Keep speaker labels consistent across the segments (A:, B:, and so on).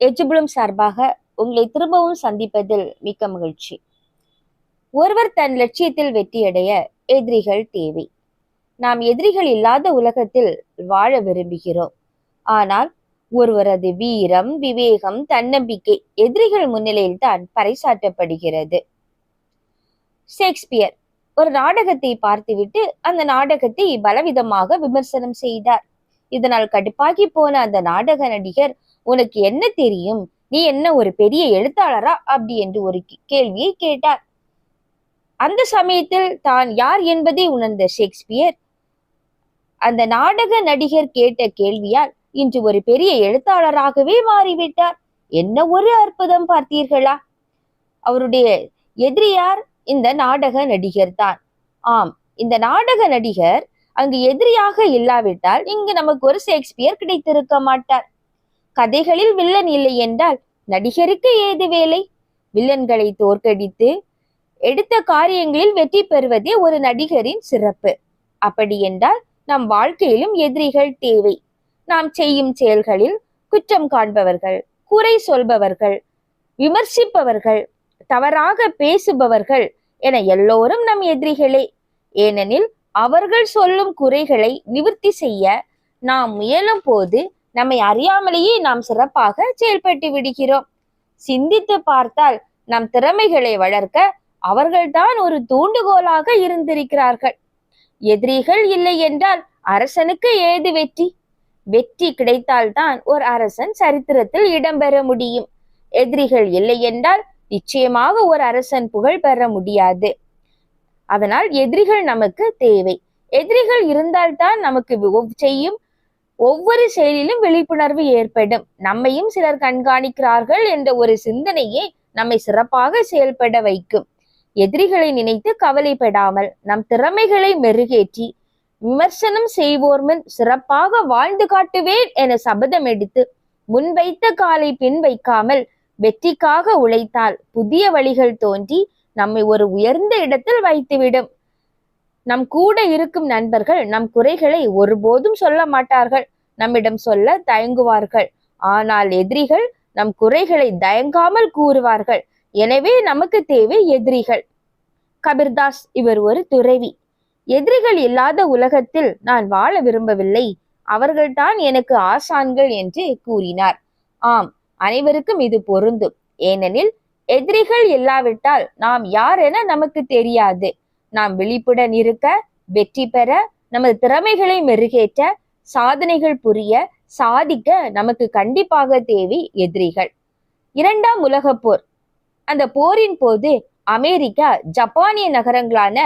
A: எஜுபுலம் சார்பாக உங்களை திரும்பவும் சந்திப்பதில் மிக்க மகிழ்ச்சி. ஒருவர் தன் லட்சியத்தில் வெற்றியடைய எதிரிகள் தேவை. நாம் எதிரிகள் இல்லாத உலகத்தில் வாழ விரும்புகிறோம். ஆனால் ஒருவரது வீரம், விவேகம், தன்னம்பிக்கை எதிரிகள் முன்னிலையில் தான் பறைசாற்றப்படுகிறது. ஷேக்ஸ்பியர் ஒரு நாடகத்தை பார்த்துவிட்டு அந்த நாடகத்தை பலவிதமாக விமர்சனம் செய்தார். இதனால் கடுப்பாகி போன அந்த நாடக நடிகர், உனக்கு என்ன தெரியும், நீ என்ன ஒரு பெரிய எழுத்தாளரா அப்படி என்று ஒரு கேள்வியை கேட்டார். அந்த சமயத்தில் தான் யார் என்பதை உணர்ந்த ஷேக்ஸ்பியர் அந்த நாடக நடிகர் கேட்ட கேள்வியால் இன்று ஒரு பெரிய எழுத்தாளராகவே மாறிவிட்டார். என்ன ஒரு அற்புதம் பார்த்தீர்களா? அவருடைய எதிரியார் இந்த நாடக நடிகர் தான். ஆம், இந்த நாடக நடிகர் அங்கு எதிரியாக இல்லாவிட்டால் இங்கு நமக்கு ஒரு ஷேக்ஸ்பியர் கிடைத்திருக்க மாட்டார். கதைகளில் வில்லன் இல்லை என்றால் நடிகருக்கு ஏது வேலை? வில்லன்களை தோற்கடித்து எடுத்த காரியங்களில் வெற்றி பெறுவதே ஒரு நடிகரின் சிறப்பு. அப்படி என்றால் நம் வாழ்க்கையிலும் எதிரிகள் தேவை. நாம் செய்யும் செயல்களில் குற்றம் காண்பவர்கள், குறை சொல்பவர்கள், விமர்சிப்பவர்கள், தவறாக பேசுபவர்கள் என எல்லோரும் நம் எதிரிகளே. ஏனெனில் அவர்கள் சொல்லும் குறைகளை நிவர்த்தி செய்ய நாம் முயலும் போது நம்மை அறியாமலேயே நாம் சிறப்பாக செயல்பட்டு விடுகிறோம். சிந்தித்து பார்த்தால் நம் திறமைகளை வளர்க்க அவர்கள்தான் ஒரு தூண்டுகோலாக இருந்திருக்கிறார்கள். எதிரிகள் இல்லை என்றால் அரசனுக்கு ஏது வெற்றி? வெற்றி கிடைத்தால்தான் ஒரு அரசன் சரித்திரத்தில் இடம்பெற முடியும். எதிரிகள் இல்லை என்றால் நிச்சயமாக ஒரு அரசன் புகழ் பெற முடியாது. அதனால் எதிரிகள் நமக்கு தேவை. எதிரிகள் இருந்தால்தான் நமக்கு செய்யும் ஒவ்வொரு செயலிலும் விழிப்புணர்வு ஏற்படும். நம்மையும் சிலர் கண்காணிக்கிறார்கள் என்ற ஒரு சிந்தனையே நம்மை சிறப்பாக செயல்பட வைக்கும். எதிரிகளை நினைத்து கவலைப்படாமல் நம் திறமைகளை மெருகேற்றி விமர்சனம் செய்வோர் முன் சிறப்பாக வாழ்ந்து காட்டுவேன் என சபதம் எடுத்து முன்வைத்த காலை பின் வைக்காமல் வெற்றிக்காக உழைத்தால் புதிய வழிகள் தோன்றி நம்மை ஒரு உயர்ந்த இடத்தில் வைத்துவிடும். நம் கூட இருக்கும் நண்பர்கள் நம் குறைகளை ஒருபோதும் சொல்ல மாட்டார்கள், நம்மிடம் சொல்ல தயங்குவார்கள். ஆனால் எதிரிகள் நம் குறைகளை தயங்காமல் கூறுவார்கள். எனவே நமக்கு தேவை எதிரிகள். கபீர்தாஸ் இவர் ஒரு துறவி. எதிரிகள் இல்லாத உலகத்தில் நான் வாழ விரும்பவில்லை, அவர்கள்தான் எனக்கு ஆசான்கள் என்று கூறினார். ஆம், அனைவருக்கும் இது பொருந்தும். ஏனெனில் எதிரிகள் இல்லாவிட்டால் நாம் யார் என நமக்கு தெரியாது. நாம் விழிப்புடன் இருக்க, வெற்றி பெற, நமது திறமைகளை மெருகேற்ற, சாதனைகள் புரிய, சாதிக்க நமக்கு கண்டிப்பாக தேவை எதிரிகள். 2ஆம் உலகப் போர். அந்த போரின் போது அமெரிக்கா ஜப்பானிய நகரங்களான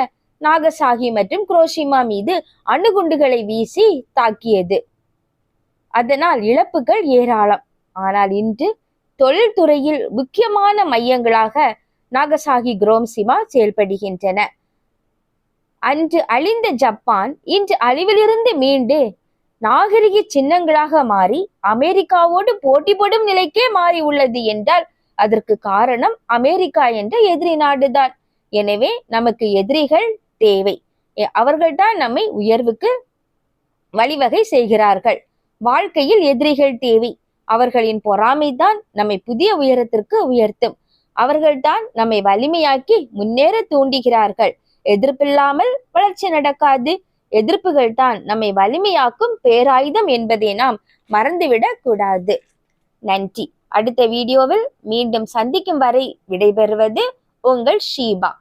A: நாகசாகி மற்றும் குரோஷிமா மீது அணுகுண்டுகளை வீசி தாக்கியது. அதனால் இழப்புகள் ஏராளம். ஆனால் இன்று தொழில்துறையில் முக்கியமான மையங்களாக நாகசாகி, குரோஷிமா செயல்படுகின்றன. அன்று அழிந்த ஜப்பான் இன்று அழிவிலிருந்து மீண்டு நாகரிக சின்னங்களாக மாறி அமெரிக்காவோடு போட்டி போடும் நிலைக்கே மாறி உள்ளது என்றால் அதற்கு காரணம் அமெரிக்கா என்ற எதிரி நாடுதான். எனவே நமக்கு எதிரிகள் தேவை. அவர்கள்தான் நம்மை உயர்வுக்கு வழிவகை செய்கிறார்கள். வாழ்க்கையில் எதிரிகள் தேவை. அவர்களின் பொறாமைதான் நம்மை புதிய உயரத்திற்கு உயர்த்தும். அவர்கள்தான் நம்மை வலிமையாக்கி முன்னேற தூண்டுகிறார்கள். எதிர்ப்பில்லாமல் வளர்ச்சி நடக்காது. எதிர்ப்புகள் தான் நம்மை வலிமையாக்கும் பேராயுதம் என்பதை நாம் மறந்துவிடக் கூடாது. நன்றி. அடுத்த வீடியோவில் மீண்டும் சந்திக்கும் வரை விடைபெறுவது உங்கள் ஷீபா.